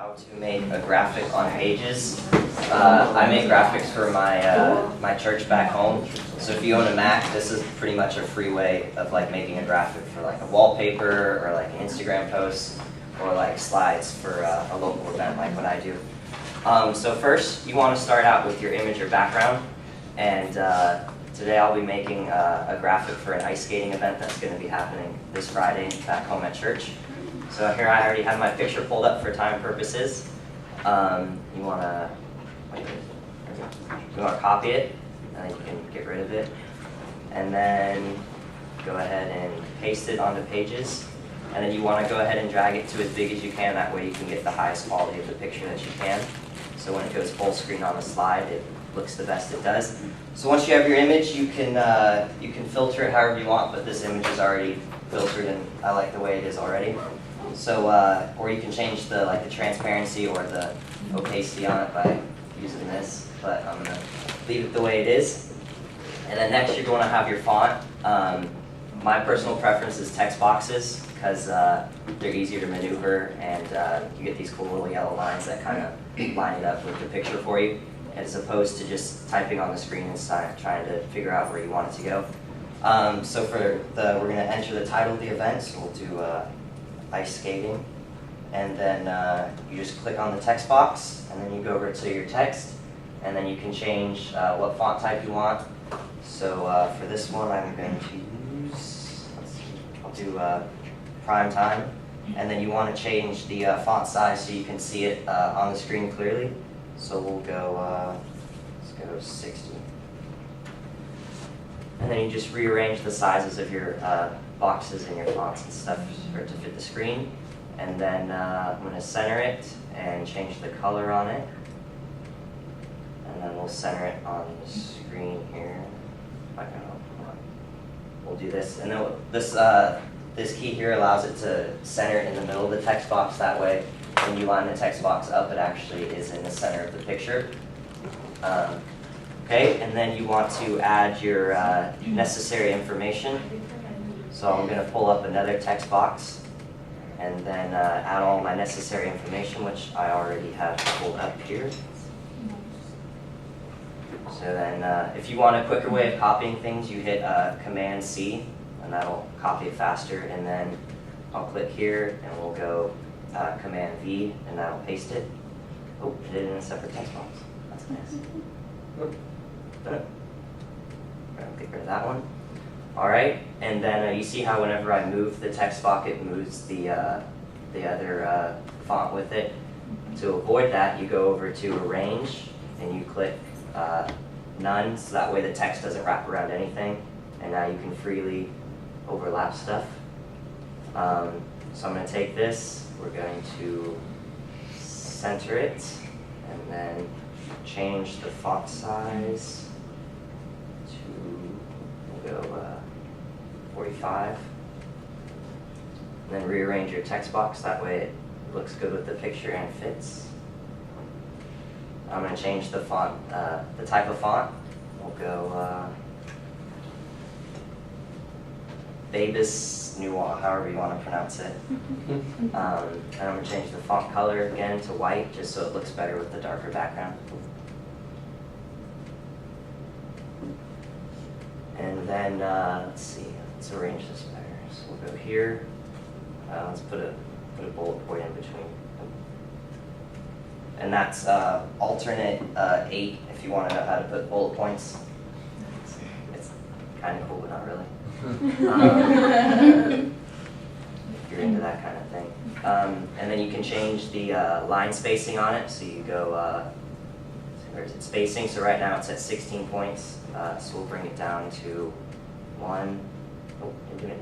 how to make a graphic on Pages. I make graphics for my church back home. So if you own a Mac, this is pretty much a free way of like making a graphic for like a wallpaper or like an Instagram post or like slides for a local event like what I do. So first, you want to start out with your image or background, and today I'll be making a graphic for an ice skating event that's going to be happening this Friday back home at church. So here I already have my picture pulled up for time purposes. You want to copy it, and then you can get rid of it, and then go ahead and paste it onto Pages. And then you want to go ahead and drag it to as big as you can. That way you can get the highest quality of the picture that you can. So when it goes full screen on the slide, it looks the best it does. So once you have your image, you can filter it however you want, but this image is already filtered and I like the way it is already. So or you can change the transparency or the opacity on it by using this, but I'm gonna leave it the way it is. And then next you're going to have your font. My personal preference is text boxes because they're easier to maneuver, and you get these cool little yellow lines that kind of line it up with the picture for you, as opposed to just typing on the screen and trying to figure out where you want it to go. So we're going to enter the title of the event, so we'll do ice skating, and then you just click on the text box, and then you go over to your text, and then you can change what font type you want. So for this one I'm going to use, I'll do prime time, and then you want to change the font size so you can see it on the screen clearly. So we'll go, let's go 60. And then you just rearrange the sizes of your boxes and your fonts and stuff for it to fit the screen. And then I'm going to center it and change the color on it. And then we'll center it on the screen here. We'll do this, and then this key here allows it to center it in the middle of the text box. That way, when you line the text box up, it actually is in the center of the picture. Okay, and then you want to add your necessary information. So I'm going to pull up another text box, and then add all my necessary information, which I already have pulled up here. So then if you want a quicker way of copying things, you hit Command C, and that'll copy it faster. And then I'll click here, and we'll go Command V, and that'll paste it. Oh, I did it in a separate text box. That's nice. Done it. We're going to get rid of that one. All right, and then you see how whenever I move the text box, it moves the other font with it. To avoid that, you go over to Arrange, and you click None, so that way the text doesn't wrap around anything, and now you can freely overlap stuff. So I'm going to take this, we're going to center it, and then change the font size to, we'll go 45, and then rearrange your text box, that way it looks good with the picture and fits. I'm going to change the font, the type of font. We'll go Babus Noir, however you want to pronounce it. And I'm going to change the font color again to white, just so it looks better with the darker background. And then, let's see, let's arrange this better. So we'll go here. Let's put a bullet point in between. And that's alternate 8 if you want to know how to put bullet points. It's kind of cool, but not really. If you're into that kind of thing. And then you can change the line spacing on it. So you go, where's it spacing? So right now it's at 16 points. So we'll bring it down to 1. Oh, didn't do it.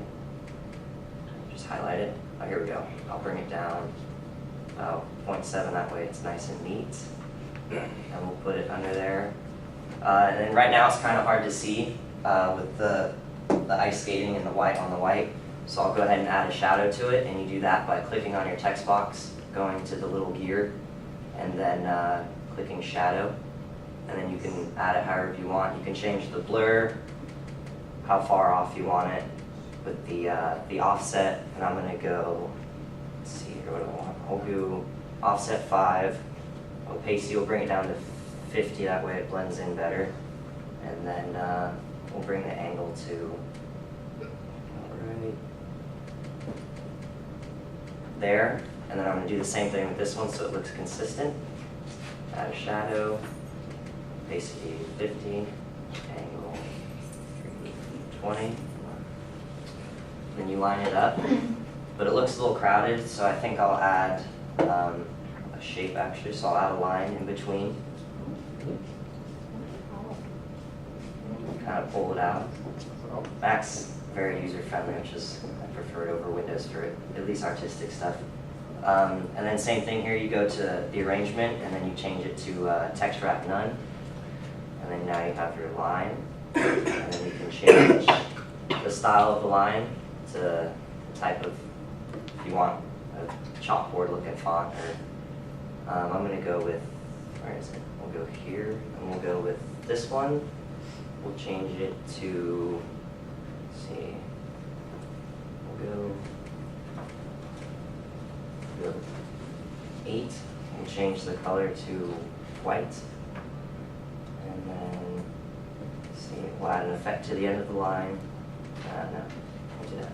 Just highlight it. Oh, here we go. I'll bring it down. 0.7, that way it's nice and neat. And we'll put it under there. And then right now it's kind of hard to see with the ice skating and the white on the white. So I'll go ahead and add a shadow to it, and you do that by clicking on your text box, going to the little gear, and then clicking shadow. And then you can add it however you want. You can change the blur, how far off you want it, with the offset, and I'm going to go, let's see here, what do I want? I'll do offset 5. Opacity will bring it down to 50, that way it blends in better. And then we'll bring the angle to right there. And then I'm going to do the same thing with this one so it looks consistent. Add a shadow, opacity 50, angle 20. Then you line it up, but it looks a little crowded, so I think I'll add a shape actually, so I'll add a line in between. Kind of pull it out. Mac's very user-friendly, which is, I prefer it over Windows for at least artistic stuff. And then same thing here, you go to the arrangement and then you change it to text wrap none. And then now you have your line. And then you can change the style of the line to the type of, if you want a chalkboard looking font, or I'm going to go with, where is it? We'll go here and we'll go with this one. We'll change it to, let's see, we'll go 8. We'll change the color to white. And then, let's see, we'll add an effect to the end of the line. No, we'll do that.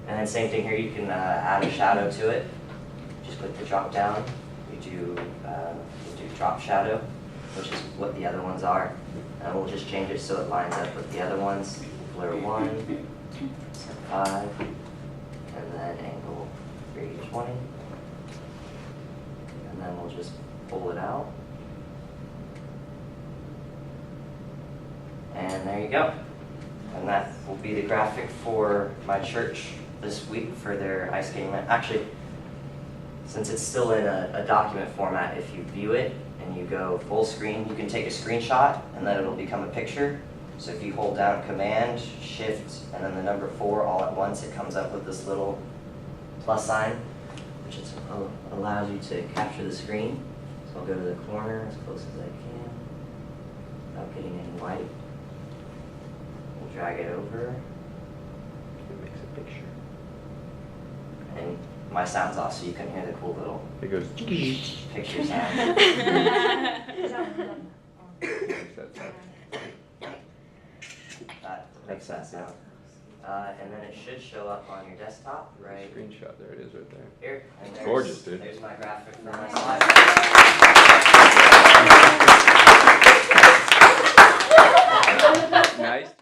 And then same thing here, you can add a shadow to it. Just click the drop down. You do drop shadow, which is what the other ones are. And we'll just change it so it lines up with the other ones. Blur 1, 5, and then angle 320. And then we'll just pull it out. And there you go. And that will be the graphic for my church this week for their ice skating event. Actually, since it's still in a document format, if you view it and you go full screen, you can take a screenshot and then it'll become a picture. So if you hold down Command, Shift, and then the number 4 all at once, it comes up with this little plus sign, which allows you to capture the screen. So I'll go to the corner as close as I can without getting any white. We'll drag it over. It makes a picture. And my sound's off, so you couldn't hear the cool little It goes. picture sound. That makes that sound. And then it should show up on your desktop, right Screenshot, there it is right there. here. And It's there's, gorgeous, dude. There's my graphic for my slide. Nice.